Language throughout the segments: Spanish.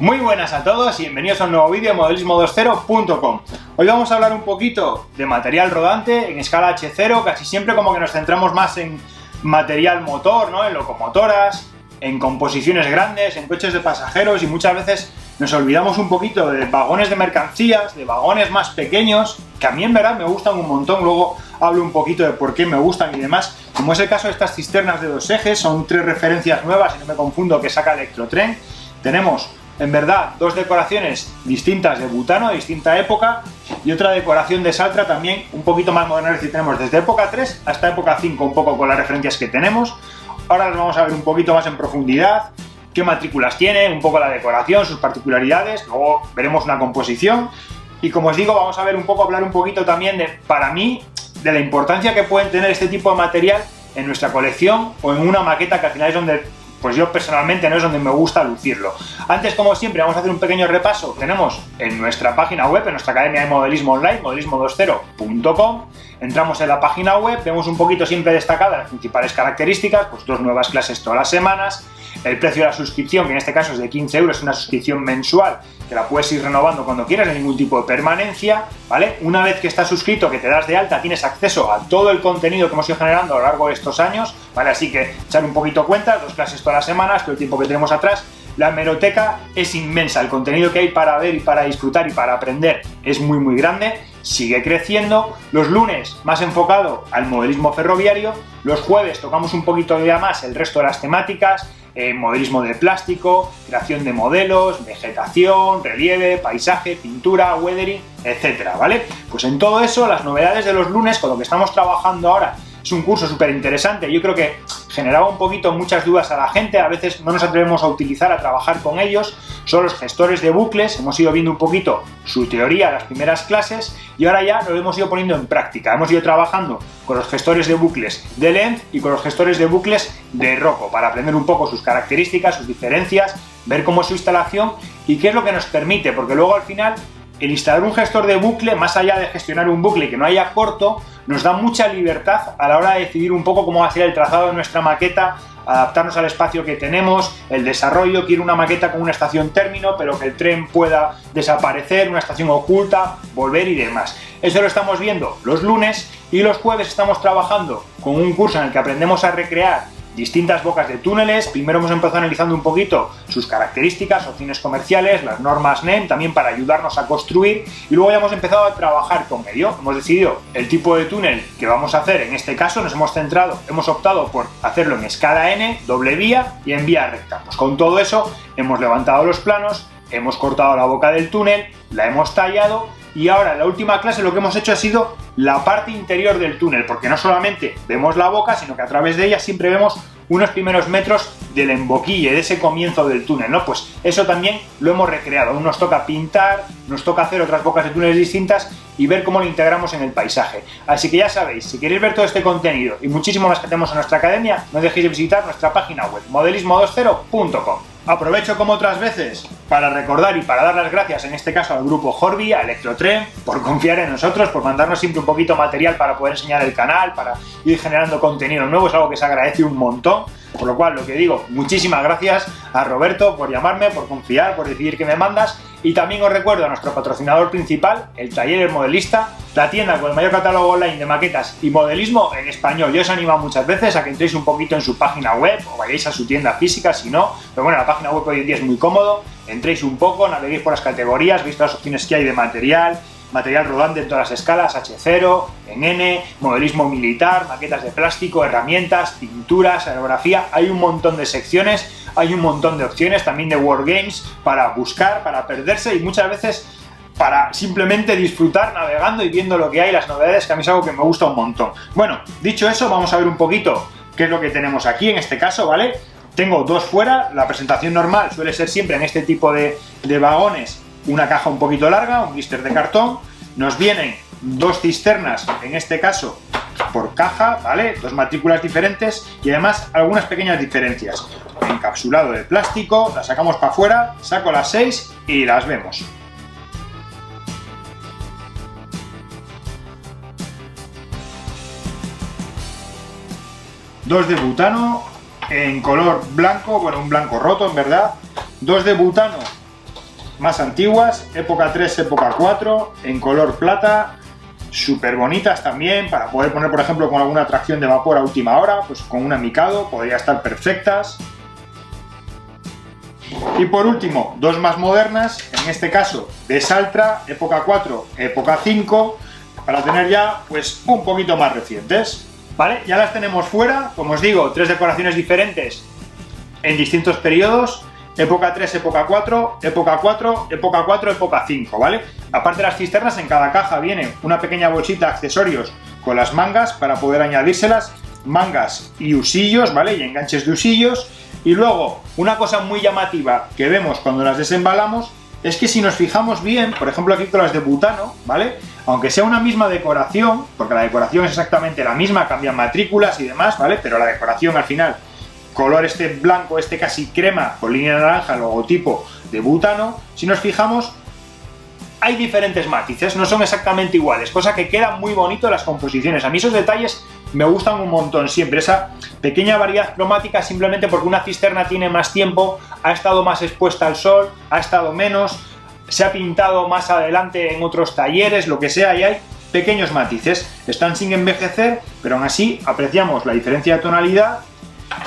Muy buenas a todos y bienvenidos a un nuevo vídeo de modelismo20.com. Hoy vamos a hablar un poquito de material rodante en escala H0, casi siempre como que nos centramos más en material motor, ¿no? En locomotoras, en composiciones grandes, en coches de pasajeros y muchas veces nos olvidamos un poquito de vagones de mercancías, de vagones más pequeños, que a mí en verdad me gustan un montón, luego hablo un poquito de por qué me gustan y demás, como es el caso de estas cisternas de 2 ejes, son 3 referencias nuevas, si no me confundo, que saca Electrotren. Tenemos en verdad 2 decoraciones distintas de butano, de distinta época, y otra decoración de Saltra también un poquito más moderna, es decir, tenemos desde época 3 hasta época 5, un poco con las referencias que tenemos. Ahora las vamos a ver un poquito más en profundidad, qué matrículas tiene, un poco la decoración, sus particularidades, luego veremos una composición, y como os digo, vamos a ver un poco, hablar un poquito también de, para mí, de la importancia que pueden tener este tipo de material en nuestra colección o en una maqueta, que al final es donde, pues yo personalmente no es donde me gusta lucirlo. Antes, como siempre, vamos a hacer un pequeño repaso. Tenemos en nuestra página web, en nuestra academia de modelismo online, modelismo20.com, entramos en la página web, vemos un poquito siempre destacadas las principales características, pues 2 nuevas clases todas las semanas, el precio de la suscripción, que en este caso es de 15 euros, es una suscripción mensual, que la puedes ir renovando cuando quieras, sin ningún tipo de permanencia, ¿vale? Una vez que estás suscrito, que te das de alta, tienes acceso a todo el contenido que hemos ido generando a lo largo de estos años, ¿vale? Así que echar un poquito cuenta, 2 clases todas las semanas, todo el tiempo que tenemos atrás. La hemeroteca es inmensa, el contenido que hay para ver y para disfrutar y para aprender es muy grande, sigue creciendo. Los lunes más enfocado al modelismo ferroviario, los jueves tocamos un poquito ya más el resto de las temáticas, modelismo de plástico, creación de modelos, vegetación, relieve, paisaje, pintura, weathering, etcétera, ¿vale? Pues en todo eso, las novedades de los lunes, con lo que estamos trabajando ahora, es un curso súper interesante. Yo creo que generaba un poquito muchas dudas a la gente, a veces no nos atrevemos a utilizar, a trabajar con ellos. Son los gestores de bucles, hemos ido viendo un poquito su teoría en las primeras clases y ahora ya lo hemos ido poniendo en práctica. Hemos ido trabajando con los gestores de bucles de Lenz y con los gestores de bucles de Rocco para aprender un poco sus características, sus diferencias, ver cómo es su instalación y qué es lo que nos permite, porque luego al final el instalar un gestor de bucle, más allá de gestionar un bucle que no haya corto, nos da mucha libertad a la hora de decidir un poco cómo va a ser el trazado de nuestra maqueta, adaptarnos al espacio que tenemos, el desarrollo. Quiero una maqueta con una estación término, pero que el tren pueda desaparecer, una estación oculta, volver y demás. Eso lo estamos viendo los lunes, y los jueves estamos trabajando con un curso en el que aprendemos a recrear distintas bocas de túneles. Primero hemos empezado analizando un poquito sus características, opciones comerciales, las normas NEM, también para ayudarnos a construir, y luego ya hemos empezado a trabajar con ello. Hemos decidido el tipo de túnel que vamos a hacer. En este caso nos hemos centrado, hemos optado por hacerlo en escala N, doble vía y en vía recta. Pues con todo eso hemos levantado los planos, hemos cortado la boca del túnel, la hemos tallado, y ahora en la última clase lo que hemos hecho ha sido la parte interior del túnel, porque no solamente vemos la boca, sino que a través de ella siempre vemos unos primeros metros del emboquille, de ese comienzo del túnel, ¿no? Pues eso también lo hemos recreado. Aún nos toca pintar, nos toca hacer otras bocas de túneles distintas y ver cómo lo integramos en el paisaje. Así que ya sabéis, si queréis ver todo este contenido y muchísimo más que tenemos en nuestra academia, no dejéis de visitar nuestra página web, modelismo20.com. Aprovecho, como otras veces, para recordar y para dar las gracias, en este caso al grupo Horby, a Electrotren, por confiar en nosotros, por mandarnos siempre un poquito de material para poder enseñar el canal, para ir generando contenido nuevo. Es algo que se agradece un montón, por lo cual, lo que digo, muchísimas gracias a Roberto por llamarme, por confiar, por decidir que me mandas. Y también os recuerdo a nuestro patrocinador principal, el Taller El Modelista, la tienda con el mayor catálogo online de maquetas y modelismo en español. Yo os animo muchas veces a que entréis un poquito en su página web o vayáis a su tienda física, si no, pero bueno, la página web hoy en día es muy cómodo. Entréis un poco, naveguéis por las categorías, veis todas las opciones que hay de material rodante en todas las escalas, H0, en N, modelismo militar, maquetas de plástico, herramientas, pinturas, aerografía. Hay un montón de secciones, hay un montón de opciones también de wargames para buscar, para perderse y muchas veces para simplemente disfrutar navegando y viendo lo que hay, las novedades, que a mí es algo que me gusta un montón. Bueno, dicho eso, vamos a ver un poquito qué es lo que tenemos aquí en este caso, ¿vale? Tengo 2 fuera. La presentación normal suele ser siempre en este tipo de vagones una caja un poquito larga, un blister de cartón. Nos vienen 2 cisternas, en este caso por caja, ¿vale? 2 matrículas diferentes y además algunas pequeñas diferencias. Encapsulado de plástico, la sacamos para afuera, saco las 6 y las vemos. Dos de butano en color blanco, bueno, un blanco roto en verdad. 2 de butano más antiguas, época 3, época 4, en color plata, súper bonitas también, para poder poner, por ejemplo, con alguna tracción de vapor a última hora, pues con una Mikado, podría estar perfectas. Y por último, dos más modernas, en este caso de Saltra, época 4, época 5, para tener ya pues un poquito más recientes. Vale, ya las tenemos fuera, como os digo, tres decoraciones diferentes en distintos periodos, época 3, época 4, época 4, época 4, época 5, ¿vale? Aparte de las cisternas, en cada caja viene una pequeña bolsita de accesorios con las mangas para poder añadírselas, mangas y usillos, ¿vale? Y enganches de usillos. Y luego, una cosa muy llamativa que vemos cuando las desembalamos es que si nos fijamos bien, por ejemplo aquí con las de butano, ¿vale? Aunque sea una misma decoración, porque la decoración es exactamente la misma, cambian matrículas y demás, ¿vale? Pero la decoración al final, color este blanco, este casi crema, con línea naranja, logotipo de butano, si nos fijamos, hay diferentes matices, no son exactamente iguales, cosa que queda muy bonito en las composiciones. A mí esos detalles me gustan un montón siempre, esa pequeña variedad cromática simplemente porque una cisterna tiene más tiempo, ha estado más expuesta al sol, ha estado menos, se ha pintado más adelante en otros talleres, lo que sea, y hay pequeños matices. Están sin envejecer, pero aún así apreciamos la diferencia de tonalidad,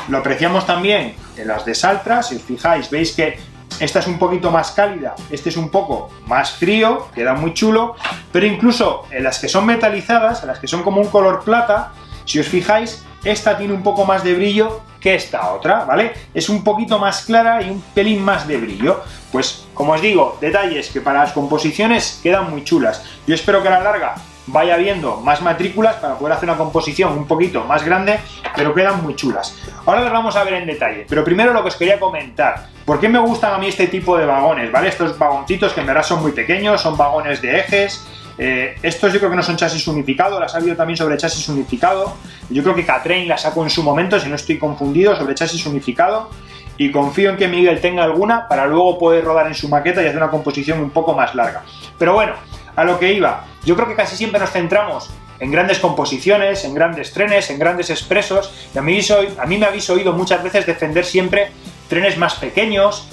lo apreciamos también en las de Saltra. Si os fijáis, veis que esta es un poquito más cálida, este es un poco más frío, queda muy chulo, pero incluso en las que son metalizadas, en las que son como un color plata, si os fijáis, esta tiene un poco más de brillo que esta otra, ¿vale? Es un poquito más clara y un pelín más de brillo. Pues, como os digo, detalles que para las composiciones quedan muy chulas. Yo espero que a la larga vaya viendo más matrículas para poder hacer una composición un poquito más grande, pero quedan muy chulas. Ahora las vamos a ver en detalle, pero primero lo que os quería comentar, ¿por qué me gustan a mí este tipo de vagones? ¿Vale? Estos vagoncitos que en verdad son muy pequeños, son vagones de ejes. Estos yo creo que no son chasis unificado, las ha habido también sobre chasis unificado. Yo creo que Catrain la sacó en su momento, si no estoy confundido, sobre chasis unificado. Y confío en que Miguel tenga alguna para luego poder rodar en su maqueta y hacer una composición un poco más larga. Pero bueno, a lo que iba, yo creo que casi siempre nos centramos en grandes composiciones, en grandes trenes, en grandes expresos, y a mí me habéis oído muchas veces defender siempre trenes más pequeños,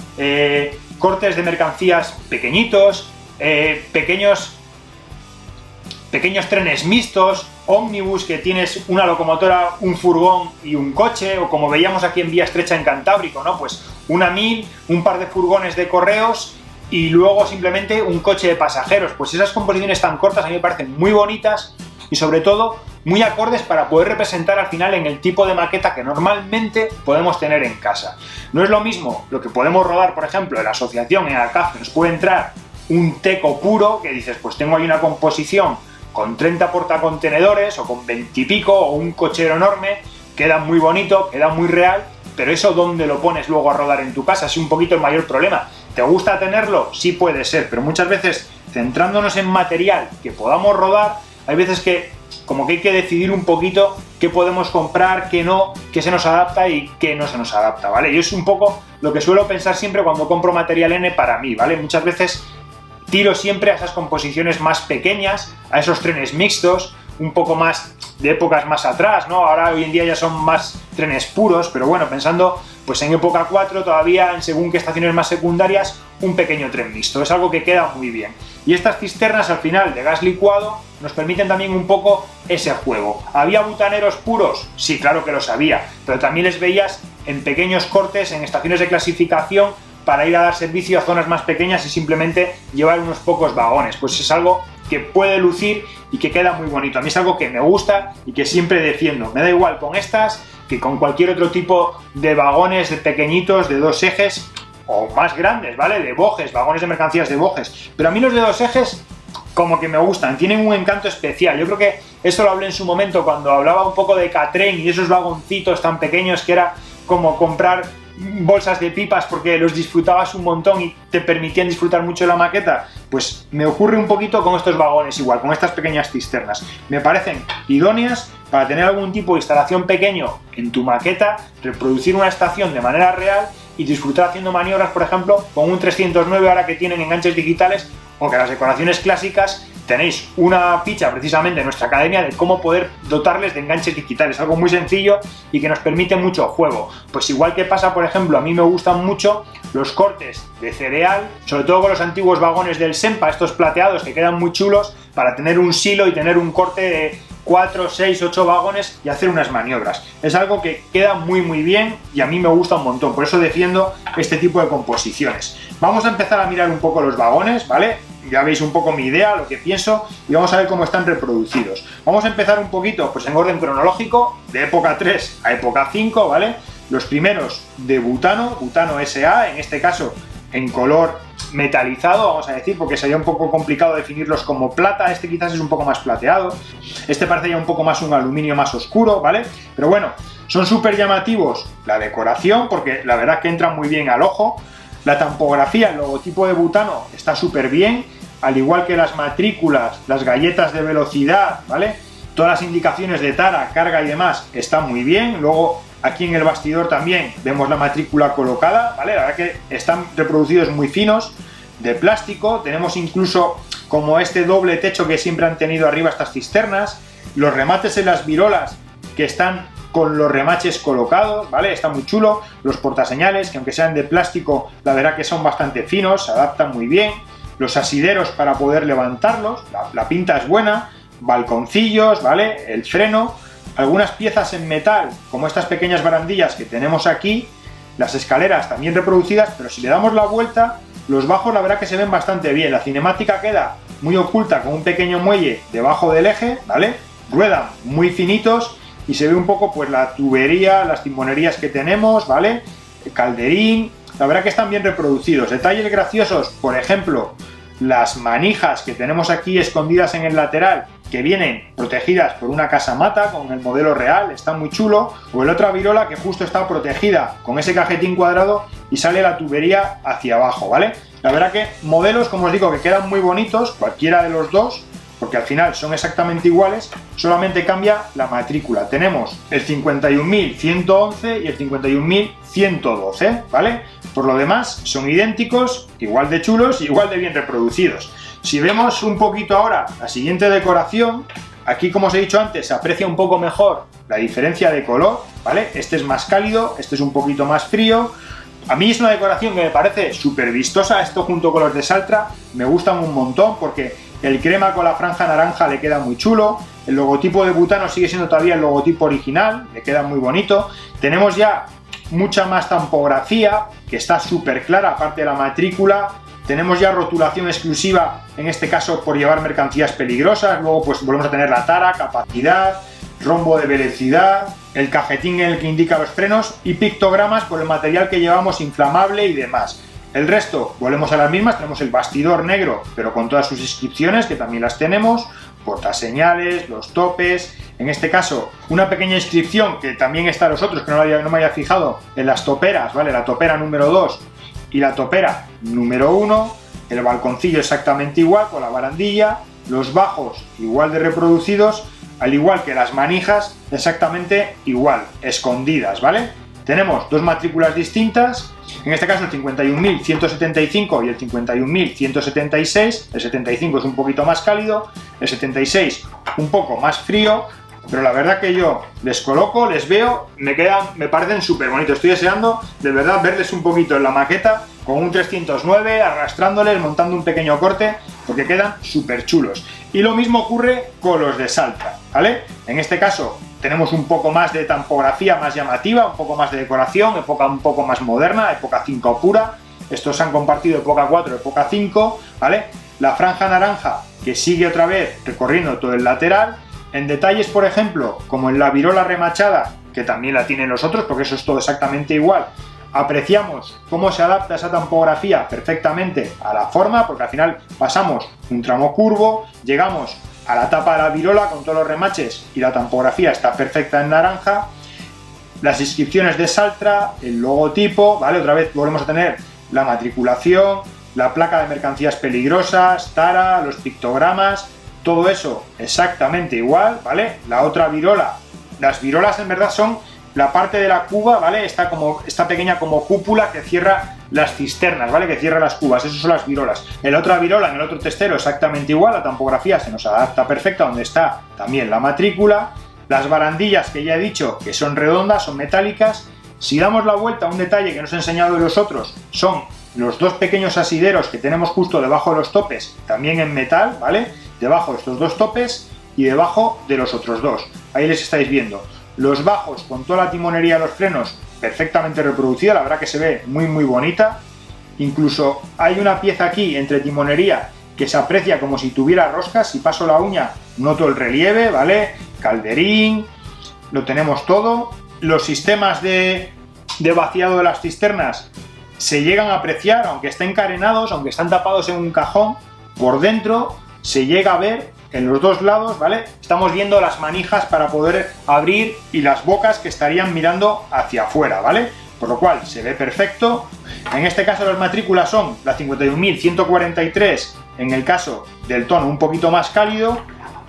cortes de mercancías pequeñitos, pequeños trenes mixtos, ómnibus que tienes una locomotora, un furgón y un coche, o como veíamos aquí en Vía Estrecha en Cantábrico, ¿no? Pues una mil, un par de furgones de correos y luego simplemente un coche de pasajeros. Pues esas composiciones tan cortas a mí me parecen muy bonitas y sobre todo muy acordes para poder representar al final en el tipo de maqueta que normalmente podemos tener en casa. No es lo mismo lo que podemos rodar, por ejemplo, en la asociación, en Alcázar, nos puede entrar un teco puro que dices, pues tengo ahí una composición con 30 portacontenedores o con 20 y pico o un cochero enorme, queda muy bonito, queda muy real, pero eso ¿dónde lo pones luego a rodar en tu casa? Es un poquito el mayor problema. ¿Te gusta tenerlo? Sí puede ser, pero muchas veces centrándonos en material que podamos rodar, hay veces que como que hay que decidir un poquito qué podemos comprar, qué no, qué se nos adapta y qué no se nos adapta, ¿vale? Y es un poco lo que suelo pensar siempre cuando compro material N para mí, ¿vale? Muchas veces tiro siempre a esas composiciones más pequeñas, a esos trenes mixtos, un poco más de épocas más atrás, ¿no? Ahora hoy en día ya son más trenes puros, pero bueno, pensando pues en época 4 todavía en según qué estaciones más secundarias, un pequeño tren mixto, es algo que queda muy bien. Y estas cisternas al final de gas licuado nos permiten también un poco ese juego. ¿Había butaneros puros? Sí, claro que los había, pero también les veías en pequeños cortes, en estaciones de clasificación, para ir a dar servicio a zonas más pequeñas y simplemente llevar unos pocos vagones. Pues es algo que puede lucir y que queda muy bonito. A mí es algo que me gusta y que siempre defiendo. Me da igual con estas que con cualquier otro tipo de vagones de pequeñitos, de dos ejes o más grandes, ¿vale? De bojes, vagones de mercancías de bojes. Pero a mí los de dos ejes como que me gustan, tienen un encanto especial. Yo creo que esto lo hablé en su momento cuando hablaba un poco de Catrain y de esos vagoncitos tan pequeños que era como comprar bolsas de pipas porque los disfrutabas un montón y te permitían disfrutar mucho de la maqueta. Pues me ocurre un poquito con estos vagones igual, con estas pequeñas cisternas. Me parecen idóneas para tener algún tipo de instalación pequeño en tu maqueta, reproducir una estación de manera real y disfrutar haciendo maniobras, por ejemplo, con un 309 ahora que tienen enganches digitales, o que las decoraciones clásicas tenéis una ficha precisamente en nuestra academia de cómo poder dotarles de enganches digitales, algo muy sencillo y que nos permite mucho juego. Pues igual que pasa, por ejemplo, a mí me gustan mucho los cortes de cereal, sobre todo con los antiguos vagones del Sempa, estos plateados que quedan muy chulos para tener un silo y tener un corte de 4, 6, 8 vagones y hacer unas maniobras. Es algo que queda muy bien y a mí me gusta un montón, por eso defiendo este tipo de composiciones. Vamos a empezar a mirar un poco los vagones, ¿vale? Ya veis un poco mi idea, lo que pienso, y vamos a ver cómo están reproducidos. Vamos a empezar un poquito, pues en orden cronológico, de época 3 a época 5, ¿vale? Los primeros de butano, butano SA, en este caso en color metalizado, vamos a decir, porque sería un poco complicado definirlos como plata. Este quizás es un poco más plateado, este parece ya un poco más un aluminio más oscuro, ¿vale? Pero bueno, son súper llamativos la decoración, porque la verdad que entran muy bien al ojo. La tampografía, el logotipo de butano está súper bien, al igual que las matrículas, las galletas de velocidad, ¿vale? Todas las indicaciones de tara, carga y demás están muy bien. Luego aquí en el bastidor también vemos la matrícula colocada, ¿vale? La verdad que están reproducidos muy finos, de plástico. Tenemos incluso como este doble techo que siempre han tenido arriba estas cisternas. Los remates en las virolas que están con los remaches colocados, ¿vale? Está muy chulo. Los portaseñales, que aunque sean de plástico, la verdad que son bastante finos, se adaptan muy bien. Los asideros para poder levantarlos, la pinta es buena. Balconcillos, ¿vale? El freno. Algunas piezas en metal, como estas pequeñas barandillas que tenemos aquí. Las escaleras también reproducidas, pero si le damos la vuelta, los bajos la verdad que se ven bastante bien. La cinemática queda muy oculta con un pequeño muelle debajo del eje, ¿vale? Ruedan muy finitos y se ve un poco pues la tubería, las timonerías que tenemos, ¿vale? El calderín, la verdad que están bien reproducidos. Detalles graciosos, por ejemplo, las manijas que tenemos aquí escondidas en el lateral, que vienen protegidas por una casamata con el modelo real, está muy chulo. O el otra virola que justo está protegida con ese cajetín cuadrado y sale la tubería hacia abajo, ¿vale? La verdad que modelos, como os digo, que quedan muy bonitos, cualquiera de los dos, porque al final son exactamente iguales, solamente cambia la matrícula. Tenemos el 51.111 y el 51.112, ¿vale? Por lo demás, son idénticos, igual de chulos y igual de bien reproducidos. Si vemos un poquito ahora la siguiente decoración, aquí, como os he dicho antes, se aprecia un poco mejor la diferencia de color, ¿vale? Este es más cálido, este es un poquito más frío. A mí es una decoración que me parece súper vistosa. Esto junto con los de Saltra me gustan un montón porque el crema con la franja naranja le queda muy chulo. El logotipo de butano sigue siendo todavía el logotipo original, le queda muy bonito. Tenemos ya mucha más tampografía, que está súper clara, aparte de la matrícula. Tenemos ya rotulación exclusiva, en este caso por llevar mercancías peligrosas. Luego pues volvemos a tener la tara, capacidad, rombo de velocidad, el cajetín en el que indica los frenos y pictogramas por el material que llevamos inflamable y demás. El resto, volvemos a las mismas, tenemos el bastidor negro, pero con todas sus inscripciones, que también las tenemos, portaseñales, los topes, en este caso una pequeña inscripción que también está en los otros, que no me había fijado, en las toperas, ¿vale? La topera número 2 y la topera número 1, el balconcillo exactamente igual, con la barandilla, los bajos igual de reproducidos, al igual que las manijas, exactamente igual, escondidas, ¿vale? Tenemos dos matrículas distintas, en este caso el 51.175 y el 51.176, el 75 es un poquito más cálido, el 76 un poco más frío, pero la verdad que yo les coloco, les veo, me parecen súper bonitos. Estoy deseando de verdad verles un poquito en la maqueta con un 309, arrastrándoles, montando un pequeño corte, porque quedan súper chulos. Y lo mismo ocurre con los de Saltra, ¿vale? En este caso tenemos un poco más de tampografía más llamativa, un poco más de decoración, época un poco más moderna, época 5 pura. Estos han compartido época 4, época 5, ¿vale? La franja naranja que sigue otra vez recorriendo todo el lateral. En detalles, por ejemplo, como en la virola remachada, que también la tienen los otros, porque eso es todo exactamente igual, apreciamos cómo se adapta esa tampografía perfectamente a la forma, porque al final pasamos un tramo curvo, llegamos a la tapa de la virola con todos los remaches y la tampografía está perfecta en naranja. Las inscripciones de Saltra, el logotipo, ¿vale? Otra vez volvemos a tener la matriculación, la placa de mercancías peligrosas, tara, los pictogramas, todo eso exactamente igual, ¿vale? La otra virola, las virolas en verdad son la parte de la cuba, ¿vale? Esta pequeña como cúpula que cierra las cisternas, ¿vale? Que cierra las cubas, esas son las virolas. La otra virola en el otro testero exactamente igual, la tampografía se nos adapta perfecta, donde está también la matrícula. Las barandillas que ya he dicho que son redondas, son metálicas. Si damos la vuelta, un detalle que no os he enseñado de los otros, son los dos pequeños asideros que tenemos justo debajo de los topes, también en metal, ¿vale? Debajo de estos dos topes y debajo de los otros dos. Ahí les estáis viendo. Los bajos con toda la timonería de los frenos perfectamente reproducida, la verdad que se ve muy muy bonita. Incluso hay una pieza aquí entre timonería que se aprecia como si tuviera roscas. Si paso la uña noto el relieve, ¿vale? Calderín, lo tenemos todo. Los sistemas de vaciado de las cisternas se llegan a apreciar, aunque estén carenados, aunque están tapados en un cajón, por dentro se llega a ver en los dos lados, ¿vale? Estamos viendo las manijas para poder abrir y las bocas que estarían mirando hacia afuera, ¿vale? Por lo cual se ve perfecto. En este caso las matrículas son la 51.143 en el caso del tono un poquito más cálido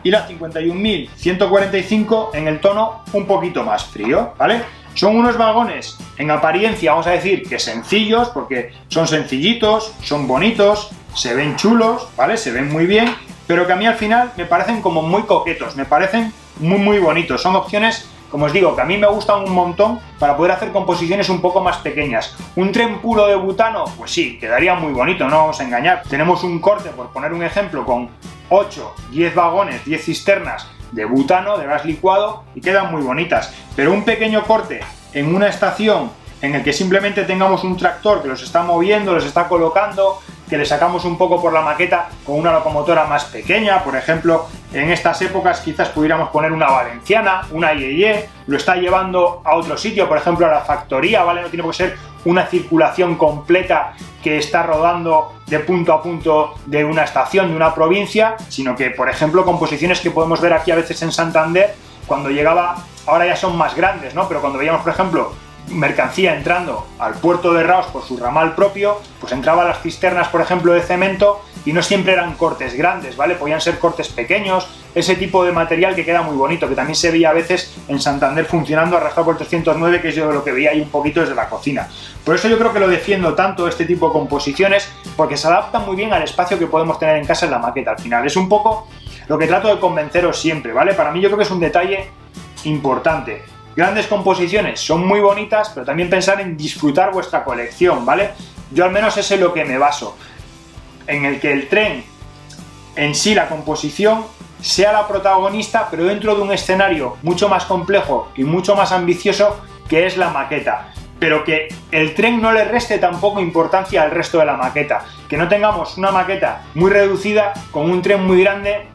y la 51.145 en el tono un poquito más frío, ¿vale? Son unos vagones en apariencia, vamos a decir, que sencillos, porque son sencillitos, son bonitos, se ven chulos, ¿vale? Se ven muy bien, pero que a mí al final me parecen como muy coquetos, me parecen muy muy bonitos. Son opciones, como os digo, que a mí me gustan un montón para poder hacer composiciones un poco más pequeñas. Un tren puro de butano, pues sí, quedaría muy bonito, no vamos a engañar. Tenemos un corte, por poner un ejemplo, con 8, 10 vagones, 10 cisternas de butano, de gas licuado, y quedan muy bonitas. Pero un pequeño corte en una estación en el que simplemente tengamos un tractor que los está moviendo, los está colocando, que le sacamos un poco por la maqueta con una locomotora más pequeña, por ejemplo, en estas épocas quizás pudiéramos poner una valenciana, una IEE, lo está llevando a otro sitio, por ejemplo a la factoría, ¿vale? No tiene por qué ser una circulación completa que está rodando de punto a punto de una estación, de una provincia, sino que, por ejemplo, composiciones que podemos ver aquí a veces en Santander, cuando llegaba, ahora ya son más grandes, ¿no? Pero cuando veíamos, por ejemplo, mercancía entrando al puerto de Raos por su ramal propio, pues entraba a las cisternas, por ejemplo, de cemento, y no siempre eran cortes grandes, ¿vale? Podían ser cortes pequeños, ese tipo de material que queda muy bonito, que también se veía a veces en Santander funcionando arrastrado por 309, que es yo lo que veía ahí un poquito desde la cocina. Por eso yo creo que lo defiendo tanto, este tipo de composiciones, porque se adaptan muy bien al espacio que podemos tener en casa en la maqueta al final. Es un poco lo que trato de convenceros siempre, ¿vale? Para mí yo creo que es un detalle importante. Grandes composiciones son muy bonitas, pero también pensar en disfrutar vuestra colección, ¿vale? Yo al menos es en lo que me baso, en el que el tren en sí, la composición, sea la protagonista, pero dentro de un escenario mucho más complejo y mucho más ambicioso que es la maqueta. Pero que el tren no le reste tampoco importancia al resto de la maqueta. Que no tengamos una maqueta muy reducida con un tren muy grande,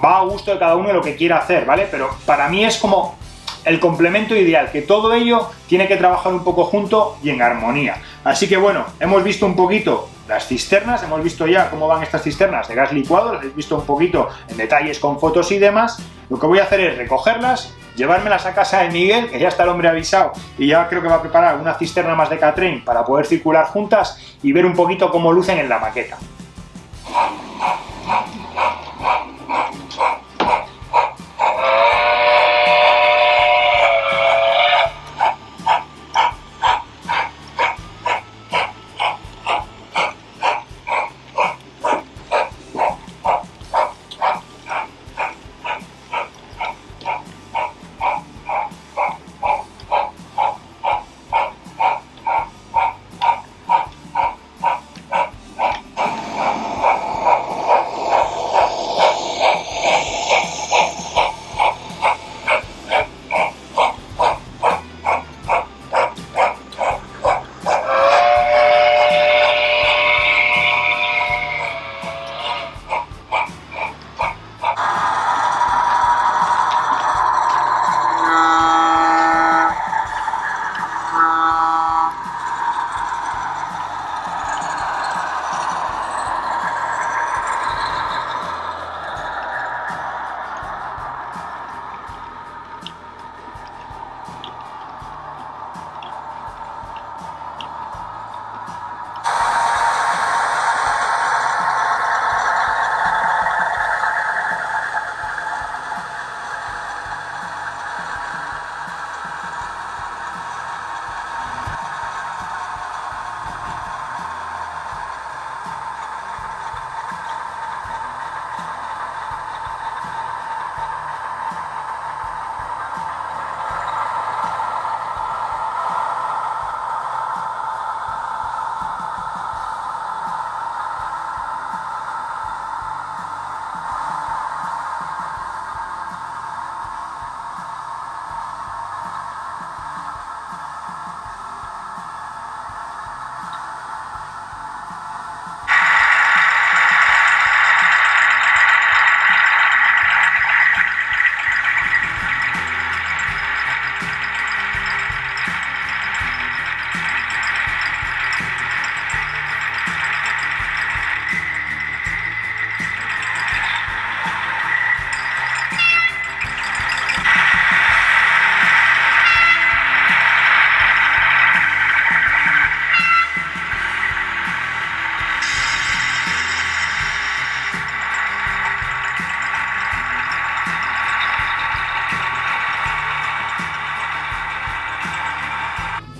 va a gusto de cada uno de lo que quiera hacer, ¿vale? Pero para mí es como el complemento ideal, que todo ello tiene que trabajar un poco junto y en armonía. Así que bueno, hemos visto un poquito las cisternas, hemos visto ya cómo van estas cisternas de gas licuado, las habéis visto un poquito en detalles con fotos y demás. Lo que voy a hacer es recogerlas, llevármelas a casa de Miguel, que ya está el hombre avisado y ya creo que va a preparar una cisterna más de Catrén para poder circular juntas y ver un poquito cómo lucen en la maqueta.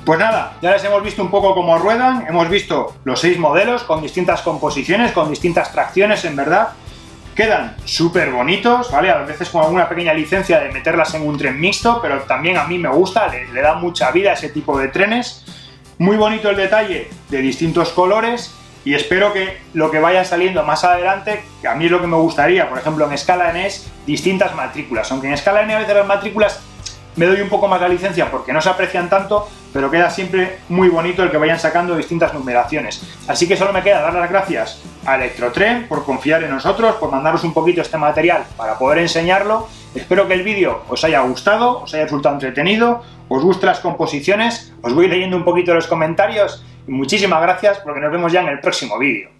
Pues nada, ya les hemos visto un poco cómo ruedan, hemos visto los 6 modelos con distintas composiciones, con distintas tracciones, en verdad. Quedan súper bonitos, ¿vale? A veces con alguna pequeña licencia de meterlas en un tren mixto, pero también a mí me gusta, le da mucha vida a ese tipo de trenes. Muy bonito el detalle de distintos colores y espero que lo que vaya saliendo más adelante, que a mí es lo que me gustaría, por ejemplo en escala N es distintas matrículas, aunque en escala N a veces las matrículas me doy un poco más la licencia porque no se aprecian tanto, pero queda siempre muy bonito el que vayan sacando distintas numeraciones. Así que solo me queda dar las gracias a Electrotren por confiar en nosotros, por mandaros un poquito este material para poder enseñarlo. Espero que el vídeo os haya gustado, os haya resultado entretenido, os gusten las composiciones, os voy leyendo un poquito los comentarios y muchísimas gracias porque nos vemos ya en el próximo vídeo.